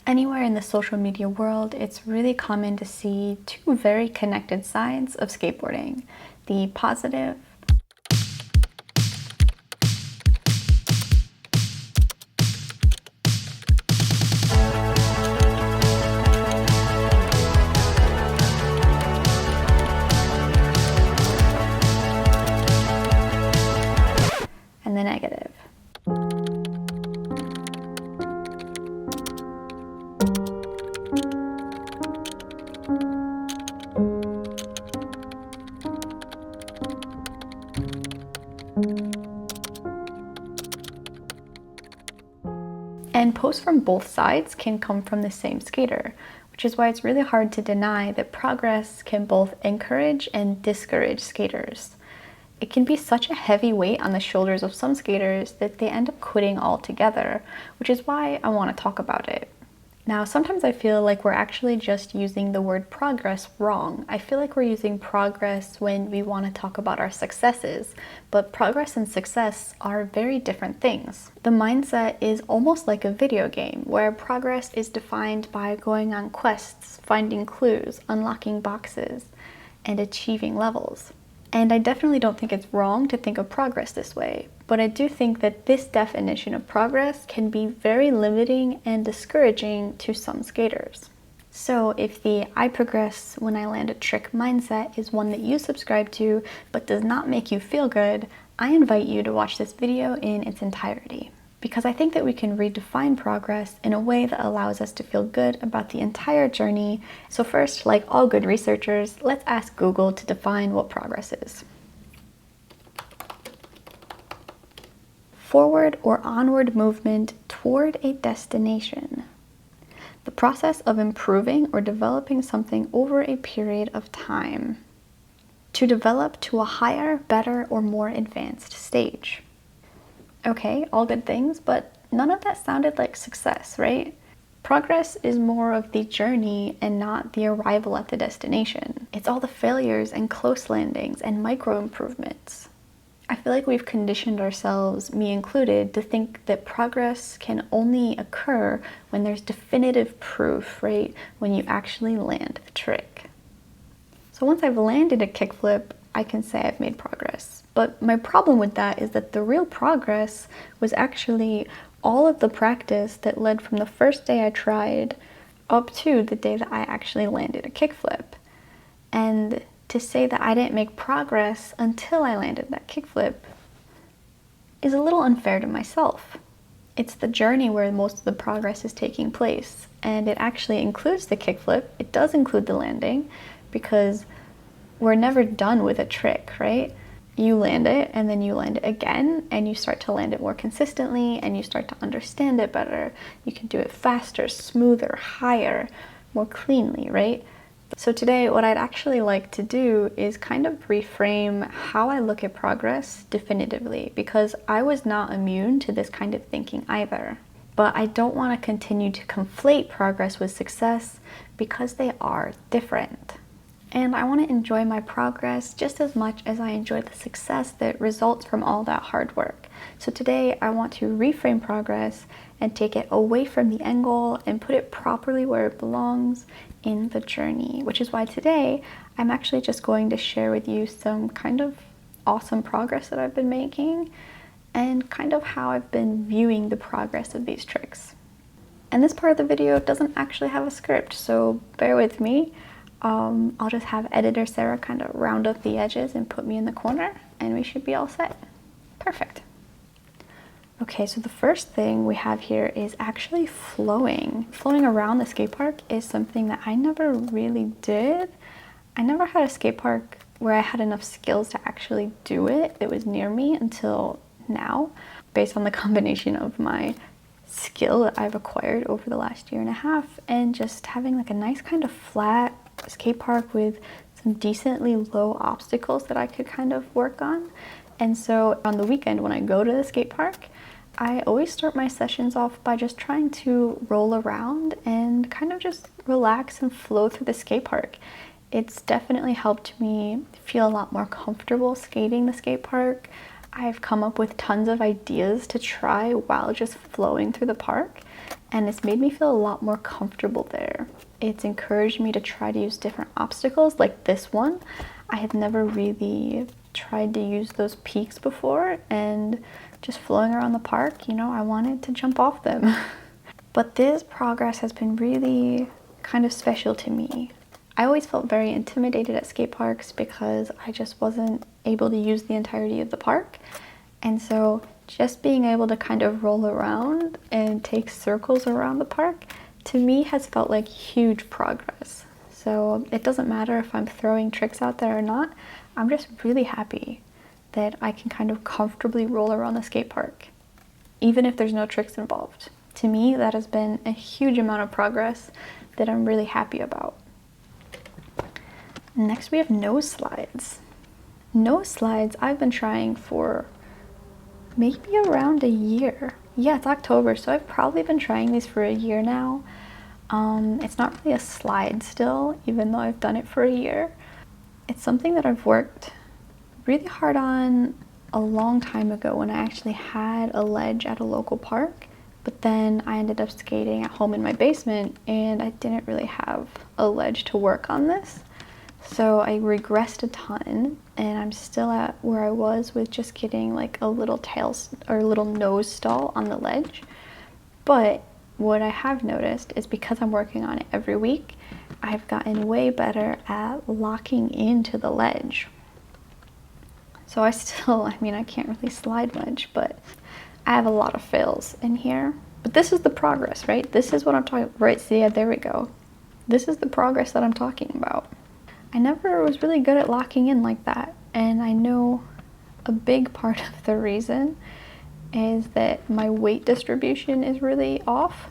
Anywhere in the social media world, it's really common to see two very connected sides of skateboarding. The positive and the negative. And posts from both sides can come from the same skater, which is why it's really hard to deny that progress can both encourage and discourage skaters. It can be such a heavy weight on the shoulders of some skaters that they end up quitting altogether, which is why I want to talk about it. Now, sometimes I feel like we're actually just using the word progress wrong. I feel like we're using progress when we want to talk about our successes, but progress and success are very different things. The mindset is almost like a video game, where progress is defined by going on quests, finding clues, unlocking boxes, and achieving levels. And I definitely don't think it's wrong to think of progress this way, but I do think that this definition of progress can be very limiting and discouraging to some skaters. So if the "I progress when I land a trick" mindset is one that you subscribe to but does not make you feel good, I invite you to watch this video in its entirety. Because I think that we can redefine progress in a way that allows us to feel good about the entire journey. So first, like all good researchers, let's ask Google to define what progress is. Forward or onward movement toward a destination. The process of improving or developing something over a period of time. To develop to a higher, better, or more advanced stage. Okay, all good things, but none of that sounded like success, right? Progress is more of the journey and not the arrival at the destination. It's all the failures and close landings and micro improvements. I feel like we've conditioned ourselves, me included, to think that progress can only occur when there's definitive proof, right? When you actually land the trick. So once I've landed a kickflip, I can say I've made progress. But my problem with that is that the real progress was actually all of the practice that led from the first day I tried up to the day that I actually landed a kickflip. And to say that I didn't make progress until I landed that kickflip is a little unfair to myself. It's the journey where most of the progress is taking place, and it actually includes the kickflip. It does include the landing, because we're never done with a trick, right? You land it, and then you land it again, and you start to land it more consistently, and you start to understand it better. You can do it faster, smoother, higher, more cleanly, right? So today, what I'd actually like to do is kind of reframe how I look at progress definitively, because I was not immune to this kind of thinking either. But I don't want to continue to conflate progress with success, because they are different. And I want to enjoy my progress just as much as I enjoy the success that results from all that hard work. So today I want to reframe progress and take it away from the end goal and put it properly where it belongs, in the journey. Which is why today I'm actually just going to share with you some kind of awesome progress that I've been making and kind of how I've been viewing the progress of these tricks. And this part of the video doesn't actually have a script, so bear with me. I'll just have editor Sarah kind of round up the edges and put me in the corner, and we should be all set. Perfect. Okay, so the first thing we have here is actually flowing. Flowing around the skate park is something that I never really did. I never had a skate park where I had enough skills to actually do it. It was near me until now, based on the combination of my skill that I've acquired over the last year and a half, and just having like a nice kind of flat skate park with some decently low obstacles that I could kind of work on. And so on the weekend when I go to the skate park, I always start my sessions off by just trying to roll around and kind of just relax and flow through the skate park. It's definitely helped me feel a lot more comfortable skating the skate park. I've come up with tons of ideas to try while just flowing through the park, and it's made me feel a lot more comfortable there. It's encouraged me to try to use different obstacles like this one. I had never really tried to use those peaks before, and just floating around the park, you know, I wanted to jump off them. But this progress has been really kind of special to me. I always felt very intimidated at skate parks because I just wasn't able to use the entirety of the park. And so just being able to kind of roll around and take circles around the park, to me has felt like huge progress. So it doesn't matter if I'm throwing tricks out there or not, I'm just really happy that I can kind of comfortably roll around the skate park, even if there's no tricks involved. To me, that has been a huge amount of progress that I'm really happy about. Next, we have nose slides. Nose slides I've been trying for maybe around a year. Yeah, it's October, so I've probably been trying these for a year now. It's not really a slide still, even though I've done it for a year. It's something that I've worked really hard on a long time ago when I actually had a ledge at a local park, but then I ended up skating at home in my basement and I didn't really have a ledge to work on this. So I regressed a ton, and I'm still at where I was with just getting like a little little nose stall on the ledge. But what I have noticed is because I'm working on it every week, I've gotten way better at locking into the ledge. So I can't really slide much, but I have a lot of fails in here. But this is the progress, right? This is what I'm talking about. Right, see, yeah, there we go. This is the progress that I'm talking about. I never was really good at locking in like that, and I know a big part of the reason is that my weight distribution is really off.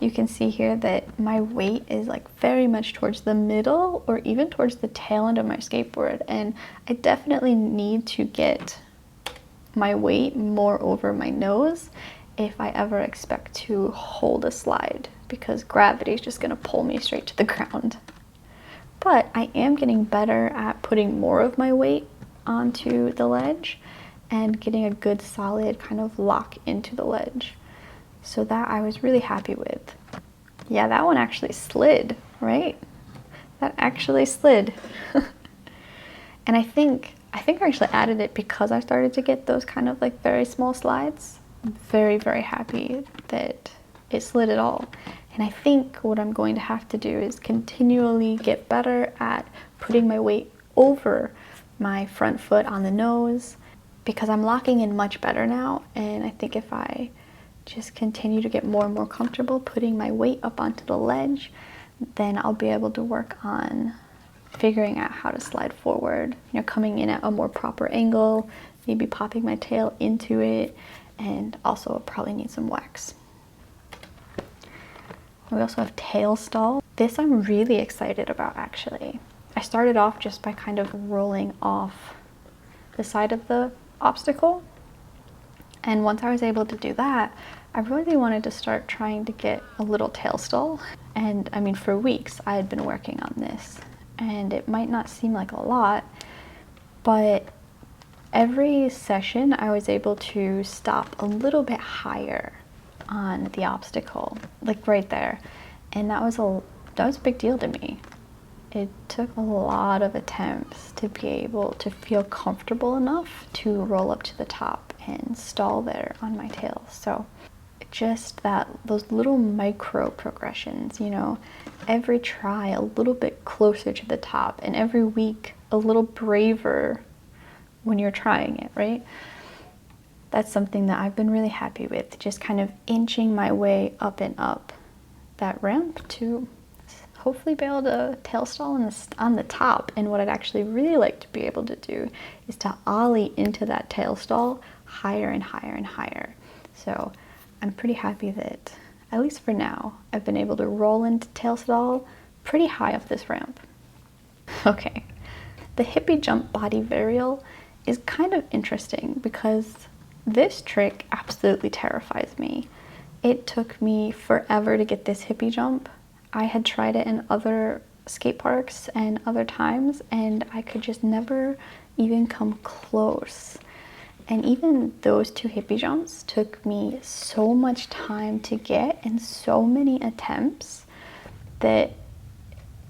You can see here that my weight is like very much towards the middle or even towards the tail end of my skateboard, and I definitely need to get my weight more over my nose if I ever expect to hold a slide, because gravity is just going to pull me straight to the ground. But I am getting better at putting more of my weight onto the ledge and getting a good solid kind of lock into the ledge. So that I was really happy with. Yeah, that one actually slid, right? That actually slid. And I think I actually added it because I started to get those kind of like very small slides. I'm very, very happy that it slid at all. And I think what I'm going to have to do is continually get better at putting my weight over my front foot on the nose, because I'm locking in much better now. And I think if I just continue to get more and more comfortable putting my weight up onto the ledge, then I'll be able to work on figuring out how to slide forward, you know, coming in at a more proper angle, maybe popping my tail into it, and also I'll probably need some wax. We also have tail stall. This I'm really excited about, actually. I started off just by kind of rolling off the side of the obstacle. And once I was able to do that, I really wanted to start trying to get a little tail stall. And I mean, for weeks I had been working on this, and it might not seem like a lot, but every session I was able to stop a little bit higher on the obstacle, like right there. And that was a big deal to me. It took a lot of attempts to be able to feel comfortable enough to roll up to the top and stall there on my tail. So just those little micro progressions, you know, every try a little bit closer to the top, and every week a little braver when you're trying it, right? That's something that I've been really happy with, just kind of inching my way up and up that ramp to hopefully be able to tail stall on the top. And what I'd actually really like to be able to do is to ollie into that tail stall higher and higher and higher. So I'm pretty happy that, at least for now, I've been able to roll into tail stall pretty high up this ramp. Okay, the hippie jump body varial is kind of interesting because this trick absolutely terrifies me. It took me forever to get this hippie jump. I had tried it in other skate parks and other times, and I could just never even come close. And even those 2 hippie jumps took me so much time to get and so many attempts that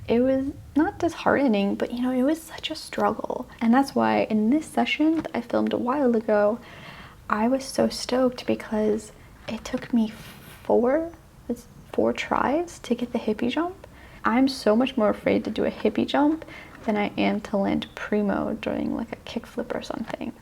it was not disheartening, but you know, it was such a struggle. And that's why in this session that I filmed a while ago, I was so stoked because it took me 4 tries to get the hippie jump. I'm so much more afraid to do a hippie jump than I am to land primo doing like a kickflip or something.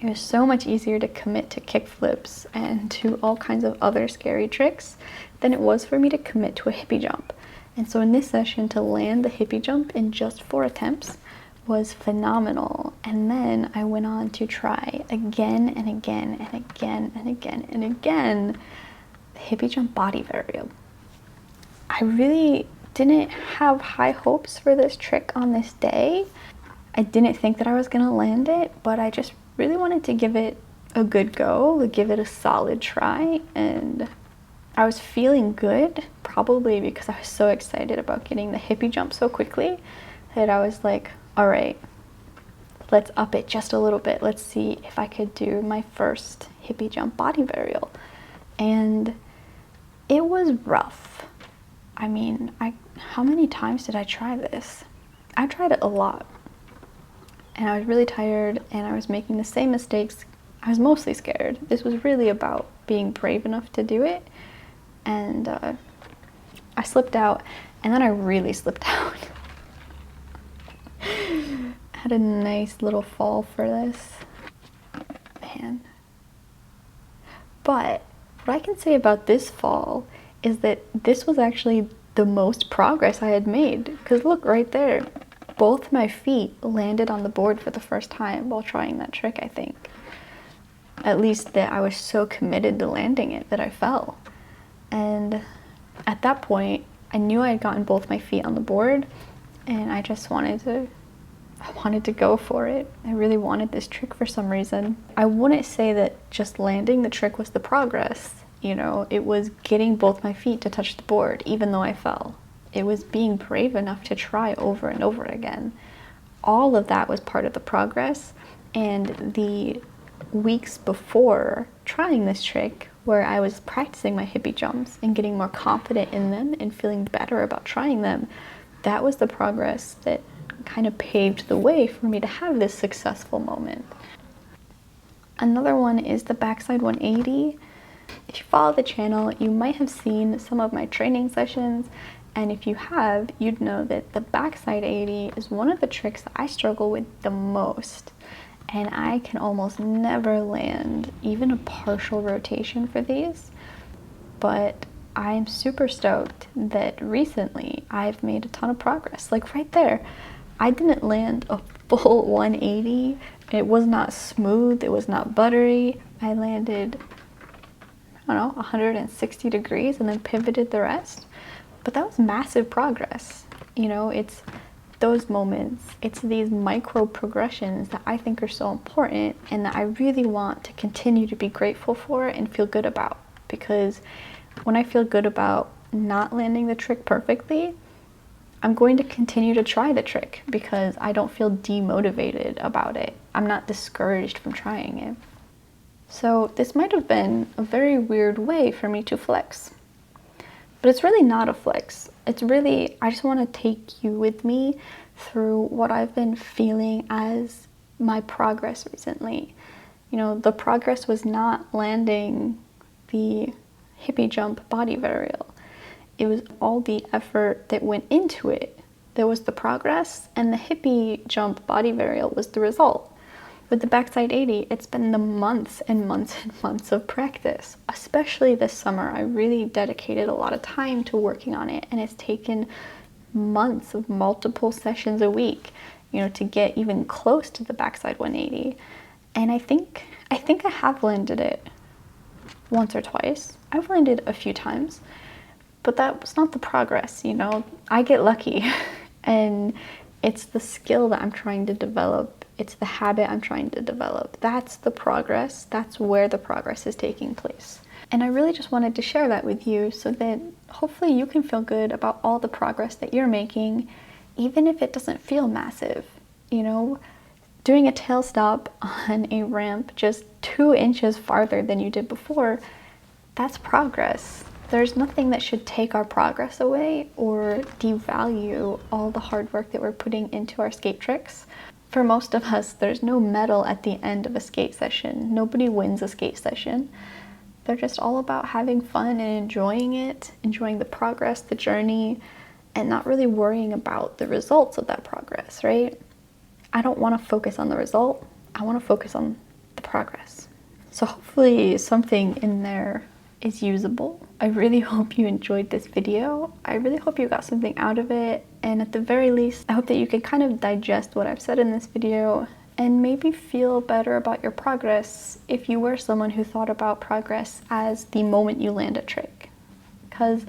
It was so much easier to commit to kickflips and to all kinds of other scary tricks than it was for me to commit to a hippie jump. And so in this session, to land the hippie jump in just 4 attempts was phenomenal. And then I went on to try again and again and again and again and again the hippie jump body varial. I really didn't have high hopes for this trick on this day. I didn't think that I was gonna land it, but I just really wanted to give it a good go, give it a solid try, and I was feeling good, probably because I was so excited about getting the hippie jump so quickly that I was like, all right, let's up it just a little bit. Let's see if I could do my first hippie jump body varial. And it was rough. I mean, how many times did I try this? I tried it a lot. And I was really tired and I was making the same mistakes. I was mostly scared. This was really about being brave enough to do it. And I slipped out, and then I really slipped out. I had a nice little fall for this. Man. But what I can say about this fall is that this was actually the most progress I had made. Because look, right there. Both my feet landed on the board for the first time while trying that trick, I think. At least that I was so committed to landing it that I fell. And at that point, I knew I had gotten both my feet on the board, and I just wanted to go for it. I really wanted this trick for some reason. I wouldn't say that just landing the trick was the progress, you know, it was getting both my feet to touch the board, even though I fell. It was being brave enough to try over and over again. All of that was part of the progress, and the weeks before trying this trick, where I was practicing my hippie jumps and getting more confident in them and feeling better about trying them, that was the progress that kind of paved the way for me to have this successful moment. Another one is the backside 180. If you follow the channel, you might have seen some of my training sessions, and if you have, you'd know that the backside 80 is one of the tricks that I struggle with the most. And I can almost never land even a partial rotation for these. But I'm super stoked that recently I've made a ton of progress. Like right there, I didn't land a full 180. It was not smooth, it was not buttery. I landed, I don't know, 160 degrees and then pivoted the rest. But that was massive progress. You know, it's those moments, it's these micro progressions that I think are so important and that I really want to continue to be grateful for and feel good about. Because when I feel good about not landing the trick perfectly, I'm going to continue to try the trick because I don't feel demotivated about it. I'm not discouraged from trying it. So this might have been a very weird way for me to flex. But it's really not a flex. It's really, I just want to take you with me through what I've been feeling as my progress recently. You know, the progress was not landing the hippie jump body varial. It was all the effort that went into it. There was the progress, and the hippie jump body varial was the result. With the backside 80, it's been the months and months and months of practice. Especially this summer, I really dedicated a lot of time to working on it, and it's taken months of multiple sessions a week, you know, to get even close to the backside 180. And I think I have landed it once or twice. I've landed a few times, but that was not the progress, you know. I get lucky, and it's the skill that I'm trying to develop. It's the habit I'm trying to develop. That's the progress. That's where the progress is taking place. And I really just wanted to share that with you so that hopefully you can feel good about all the progress that you're making, even if it doesn't feel massive. You know, Doing a tail stop on a ramp just 2 inches farther than you did before, that's progress. There's nothing that should take our progress away or devalue all the hard work that we're putting into our skate tricks. For most of us, there's no medal at the end of a skate session. Nobody wins a skate session. They're just all about having fun and enjoying it, enjoying the progress, the journey, and not really worrying about the results of that progress, right? I don't want to focus on the result. I want to focus on the progress. So hopefully something in there is usable. I really hope you enjoyed this video. I really hope you got something out of it. And at the very least, I hope that you can kind of digest what I've said in this video and maybe feel better about your progress if you were someone who thought about progress as the moment you land a trick. Because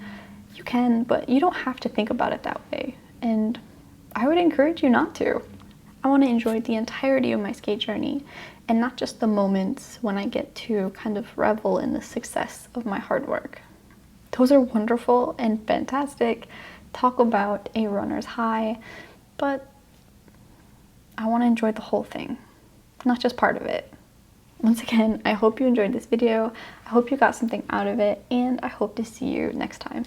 you can, but you don't have to think about it that way. And I would encourage you not to. I want to enjoy the entirety of my skate journey and not just the moments when I get to kind of revel in the success of my hard work. Those are wonderful and fantastic. Talk about a runner's high, but I want to enjoy the whole thing, not just part of it. Once again, I hope you enjoyed this video. I hope you got something out of it, and I hope to see you next time.